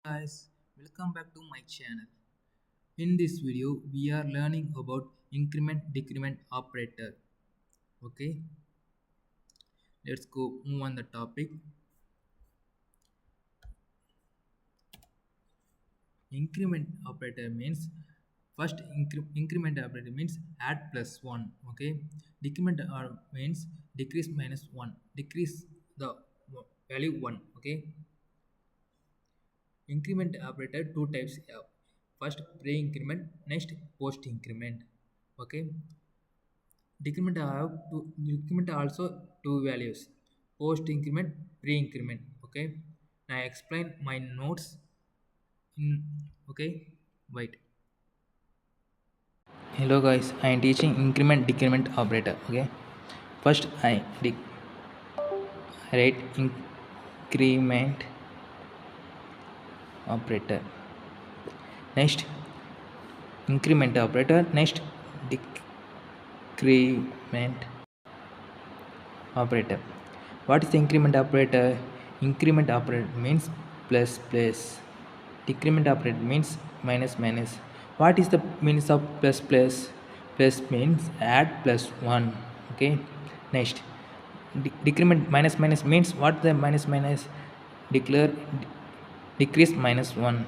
Guys, welcome back to my channel. In this video, we are learning about increment decrement operator. Okay, let's go move on the topic. Increment operator means increment operator means add plus one. Okay, decrement means decrease minus one. Decrease the value one. Okay, increment operator two types have. First pre-increment, next post-increment. Okay, decrement also two values, post increment, pre increment. Okay, now I explain my notes in. Okay, wait. Hello guys, I am teaching increment decrement operator. Okay, first write increment operator, next increment operator, next decrement operator. What is the increment operator? Increment operator means plus plus. Decrement operator means minus minus. What is the means of plus plus? Plus means add plus one. Okay. Next, decrement minus minus means what the minus minus? Declare decrease minus one.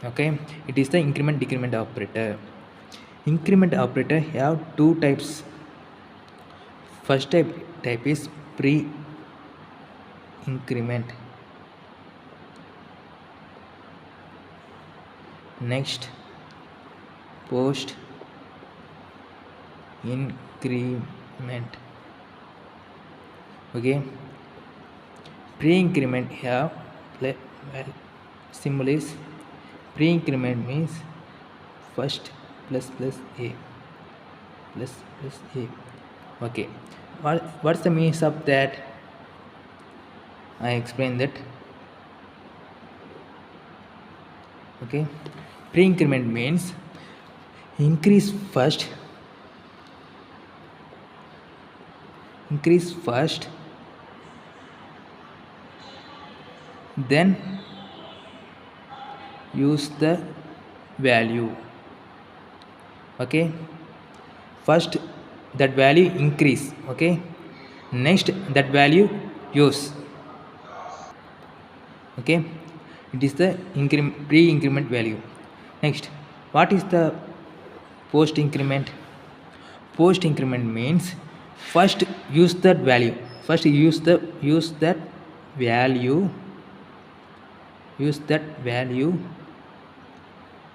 Okay. It is the increment decrement operator. Increment operator have two types. First type is pre-increment. Next, post-increment. Okay, pre-increment have symbol is pre-increment means first plus plus a plus plus a. Okay, what's the means of that? I explain that. Okay, pre-increment means increase first, then use the value. Okay, first that value increase. Okay, next that value use. Okay, it is the pre-increment value. Next, what is the post-increment? Post-increment means first use that value. First use that value. Use that value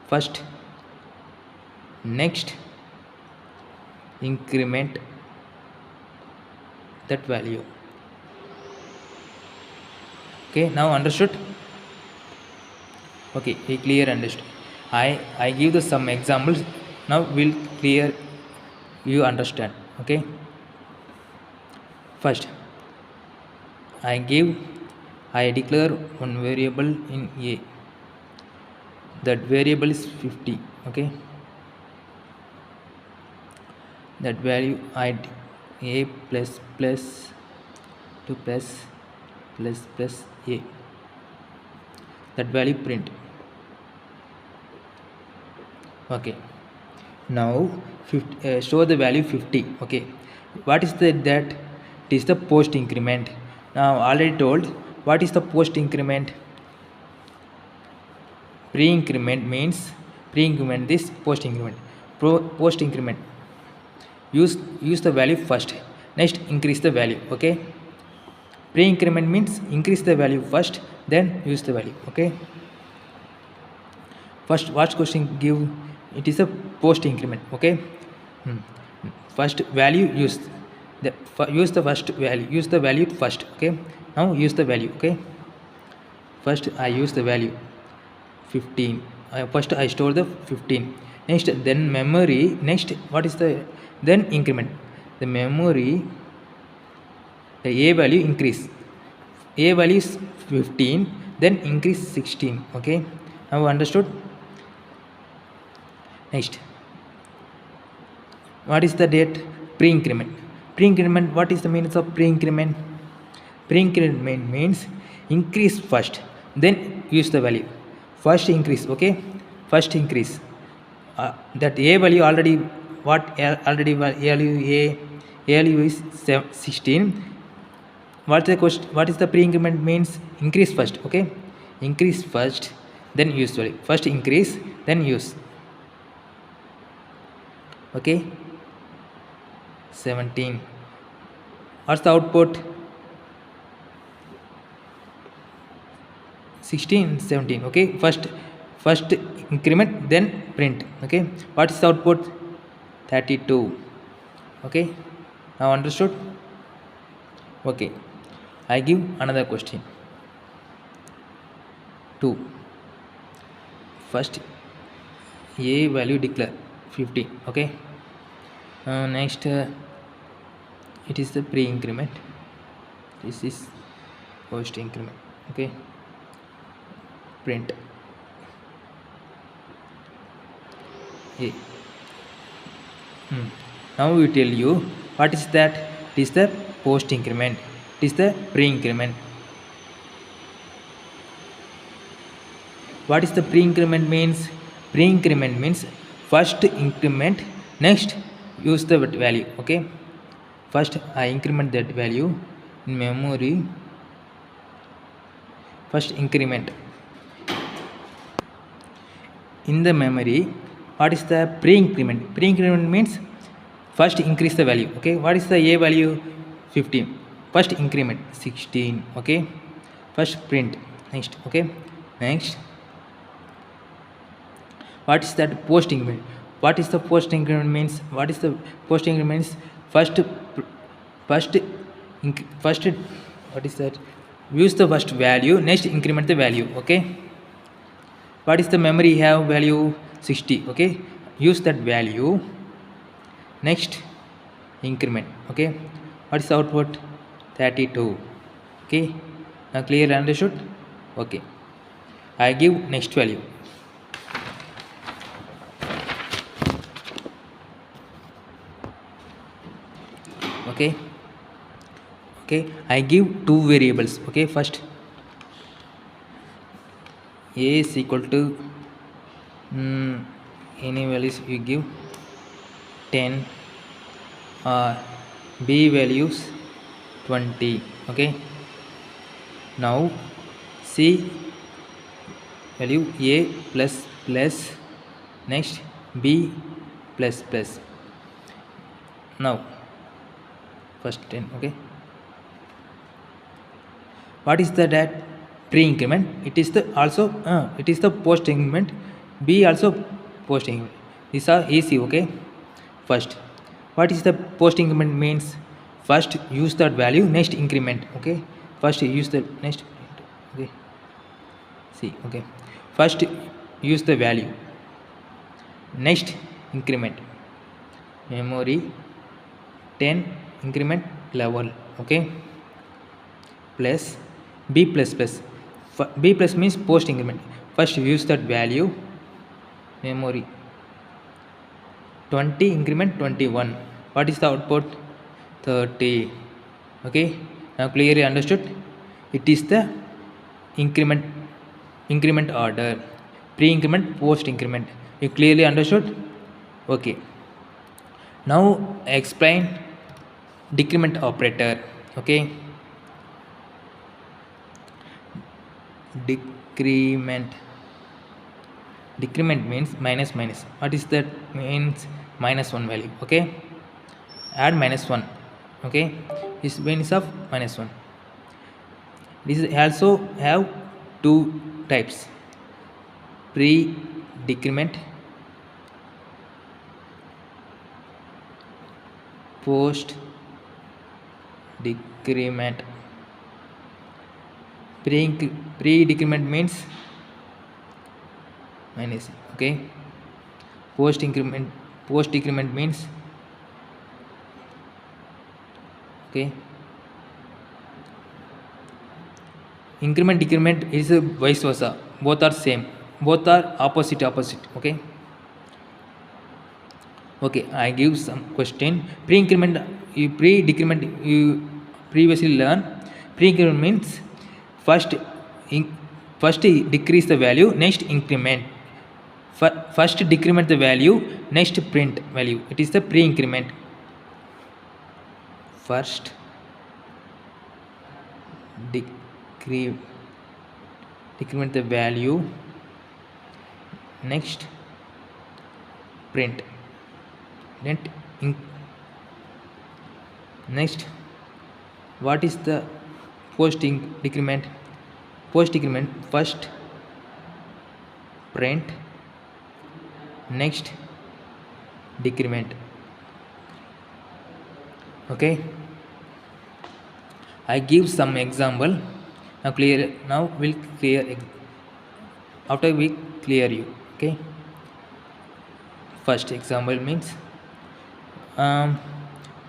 first. Next, increment that value. Okay, now understood? Okay, we clear understood. I give the some examples. Now we'll clear you understand. Okay, first I declare one variable in a. That variable is 50. Okay, that value a plus plus to plus a. That value print. Okay, now show the value 50. Okay, what is that? It is the post increment. Now already told what is the post increment. Pre-increment means pre-increment, this post increment. Post increment use the value first, next increase the value. Okay, pre-increment means increase the value first, then use the value. Okay, first what question give? It is a post increment. Okay, first value use the first value, use the value first. Okay, now use the value. Okay, first I use the value 15. First I store the 15. Next, then memory. Next, what is the then increment? The memory, the a value increase. A value is 15, then increase 16. Okay, now understood? Next, what is the date? Pre-increment. Pre-increment, what is the meaning of pre-increment? Pre-increment means increase first, then use the value. first increase, okay, first increase. That a value already, what already value a value is 16. What's the question? What is the pre-increment means? Increase first, okay, increase first, then use value. First increase, then use, okay. 17. What's the output? 16, 17, okay. First increment, then print, okay. What is the output? 32, okay. Now understood? Okay, I give another question. 2. First a value declare 50, okay. Next it is the pre-increment, this is post increment, okay. Print a. Now we tell you what is that. It is the post increment, it is the pre-increment. What is the pre-increment means? Pre-increment means first increment, next use the value, okay. First I increment that value in memory, first increment in the memory. What is the pre-increment? Pre-increment means first increase the value, okay. What is the a value? 15. First increment 16, okay. First print, next, okay. Next, what is that post increment? What is the post increment means? What is the post increment means? First what is that? Use the first value, next increment the value, okay. What is the memory have value? 60, okay. Use that value, next increment, okay. What is the output? 32, okay. Now clearly understood? Okay, I give next value. Okay, I give two variables, okay. First a is equal to any values you give 10 or b values 20, okay. Now c value a plus plus, next b plus plus. Now first 10, okay. What is the that pre-increment? It is the also it is the post increment, b also post increment. These are easy, okay. First, what is the post increment means? First use that value, next increment, okay. First use the next, okay. See, okay. First use the value, next increment, memory 10, increment level, okay. Plus b plus plus. B plus means post increment. First use that value, memory 20, increment 21. What is the output? 30, okay. Now clearly understood? It is the increment order, pre-increment, post increment. You clearly understood? Okay. Now explain decrement operator, okay. Decrement means minus minus. What is that means? Minus 1 value, okay. Add minus 1, okay. This means of minus 1. This also have two types: pre-decrement, post-decrement. Pre-decrement means minus, okay. Post-decrement means, okay. Increment decrement is vice versa, both are same, both are opposite, okay. Okay, I give some question. Pre-decrement you previously learned. Pre-increment means first First decrease the value, next increment. First decrement the value, next print value. It is the pre-increment. First decre decrement the value, next print. Net in, next, what is the post decrement? Post decrement, first print, next decrement. Okay, I give some example. Now we'll clear after we clear you. Okay, first example means, um,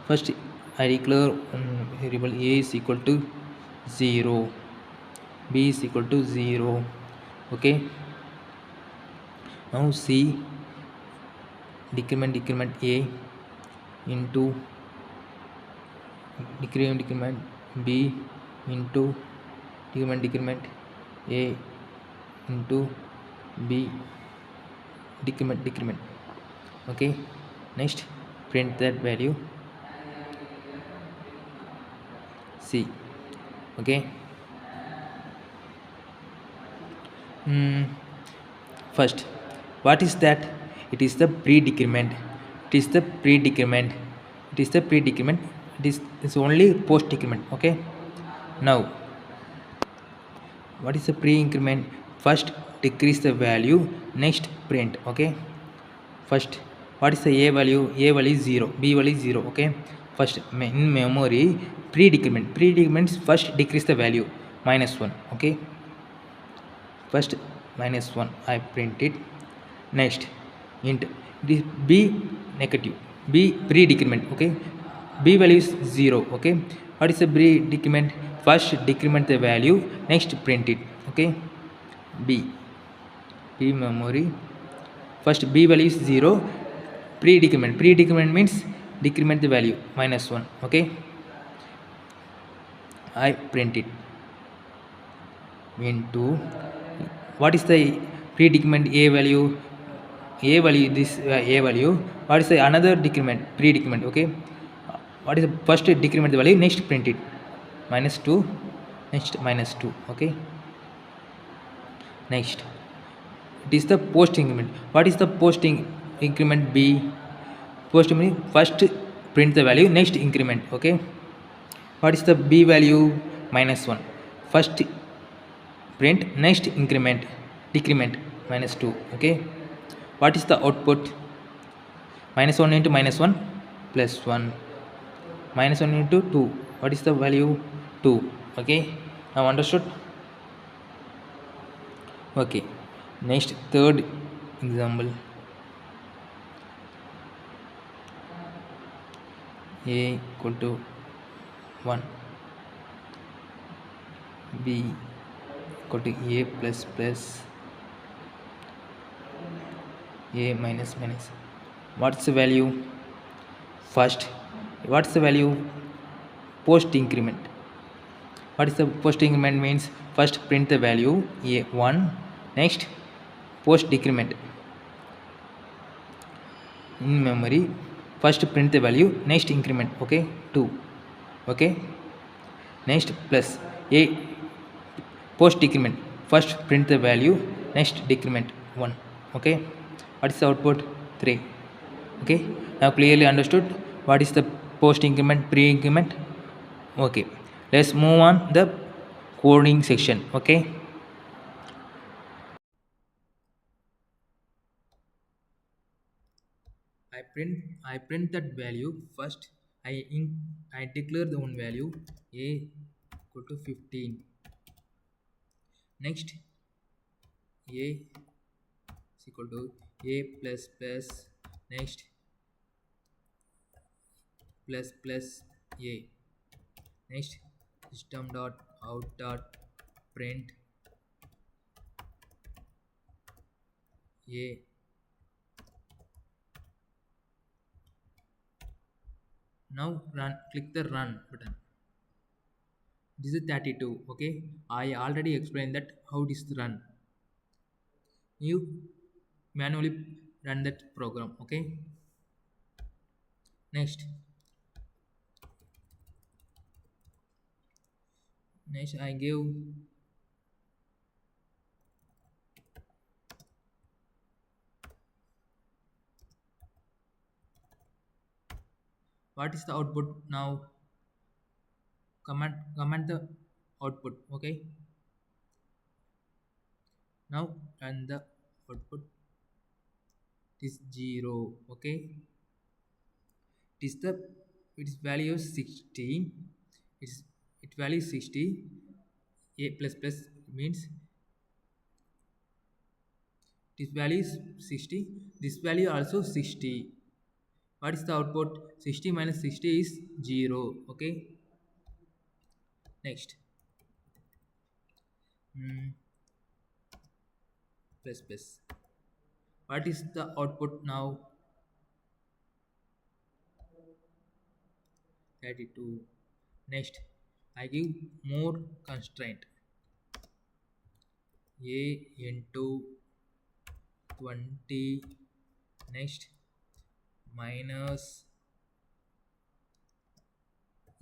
first I declare variable a is equal to 0, b is equal to 0. Okay, now c decrement a into decrement b into decrement a into b decrement. Okay, next print that value c. Okay, first, what is that? It is the pre-decrement. It is the pre-decrement. It is the pre-decrement. It's only post-decrement. Okay, now what is the pre-increment? First decrease the value, next print. Okay, first, what is the a value? A value is 0, b value is 0. Okay, first in memory, pre-decrement first decrease the value -1. Okay, first -1 I print it. Next int this b negative, b pre-decrement. Okay, b value is 0. Okay, what is the pre-decrement? First decrement the value, next print it. Okay, b memory, first b value is 0, pre-decrement means decrement the value -1. Okay, I print it into, what is the pre-decrement a value? A value, this a value. What is the another decrement? Pre-decrement. Okay, what is the first decrement the value, next print it -2, next -2. Okay, next it is the post increment. What is the post increment? B post increment, first print the value, next increment. Okay, what is the b value? -1, first print, next increment decrement -2. Okay, what is the output? -1 into -1 plus 1, -1 into 2, what is the value? 2. Okay, now understood? Okay, next third example, a equal to 1, b equal to a plus plus, a minus minus. What's the value? First, what's the value? Post increment. What is the post increment means? First print the value a1, next post decrement in memory, first print the value, next increment. Okay, 2. Okay, next plus a post decrement, first print the value, next decrement 1. Okay, what is the output? 3. Okay, now clearly understood what is the post increment, pre increment. Okay, let's move on the coding section. Okay, I print that value. First I declare the one value a equal to 15. Next a is equal to a plus plus, next plus plus a, next system dot out dot print a. Now run, click the run button. This is 32. Okay, I already explained that how it is run. You manually run that program. Okay, next. Next I give what is the output now. Comment the output. Okay, now run the output is 0. Okay, it is the its value is 16. It's it value is 60. A plus plus means this value is 60, this value also 60. What is the output? 60 minus 60 is 0. Okay, next. Hmm, plus plus. What is the output now? 32. Next, I give more constraint. A into 20. Next, minus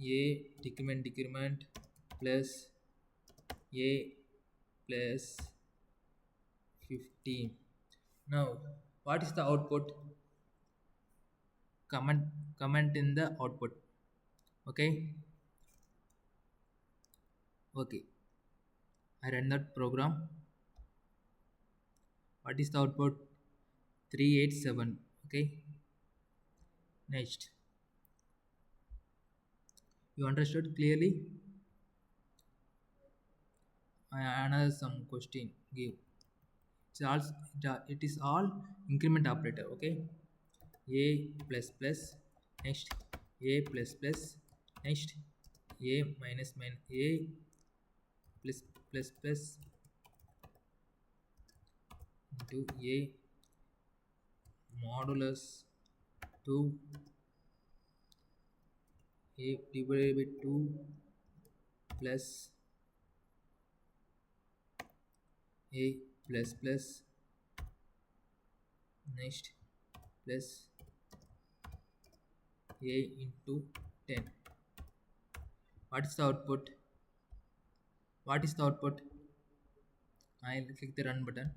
A decrement plus A plus 15. Now, what is the output? Comment in the output. Okay, okay. I run that program. What is the output? 387. Okay, next. You understood clearly? Another some question give. It is all increment operator. Okay, A plus plus. Next, A plus plus. Next, A minus minus A plus plus plus into A modulus 2 A divided by 2 plus A plus plus. Next, plus A into 10. What is the output? What is the output? I'll click the run button.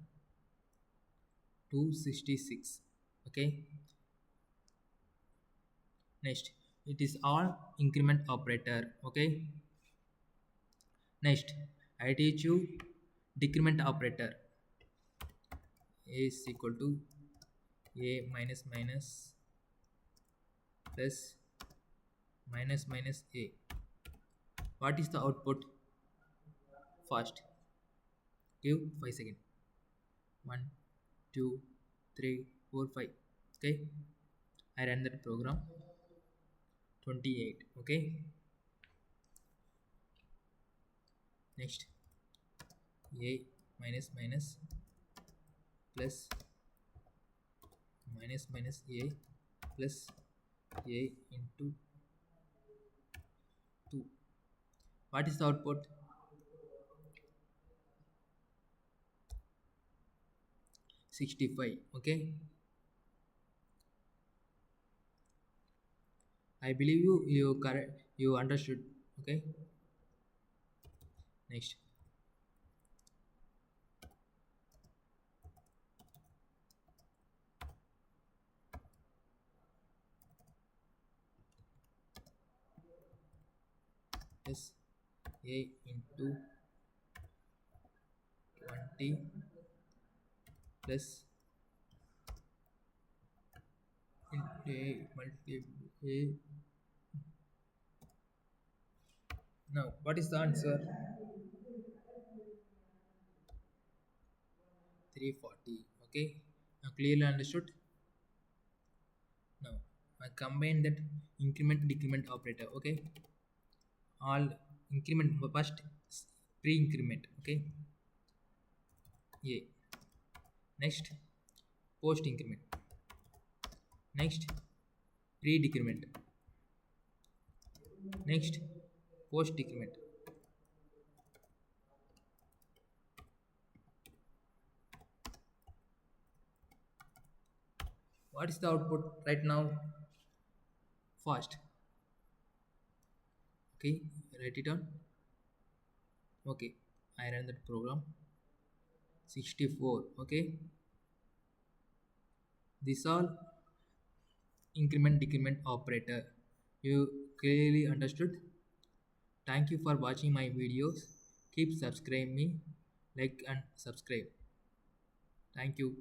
266. Okay, next. It is all increment operator. Okay, next. I teach you decrement operator. A is equal to A minus minus plus minus minus A. What is the output? First, give 5 seconds. 1, 2, 3, 4, 5. Okay, I ran that program. 28. Okay, next. A minus minus plus minus minus A plus A into 2. What is the output? 65. Okay, I believe you correct, you understood. Okay, next. Yes, A into 20 plus into A multiplied A. Now what is the answer? 340. Okay, now clearly understood. Now I combine that increment decrement operator. Okay, all increment first pre-increment. Okay, A. Next, post-increment. Next, pre-decrement. Next, post-decrement. What is the output right now? Fast. Okay, write it down. Okay, I ran that program. 64. Okay, this all increment decrement operator. You clearly understood? Thank you for watching my videos. Keep subscribing me, like and subscribe. Thank you.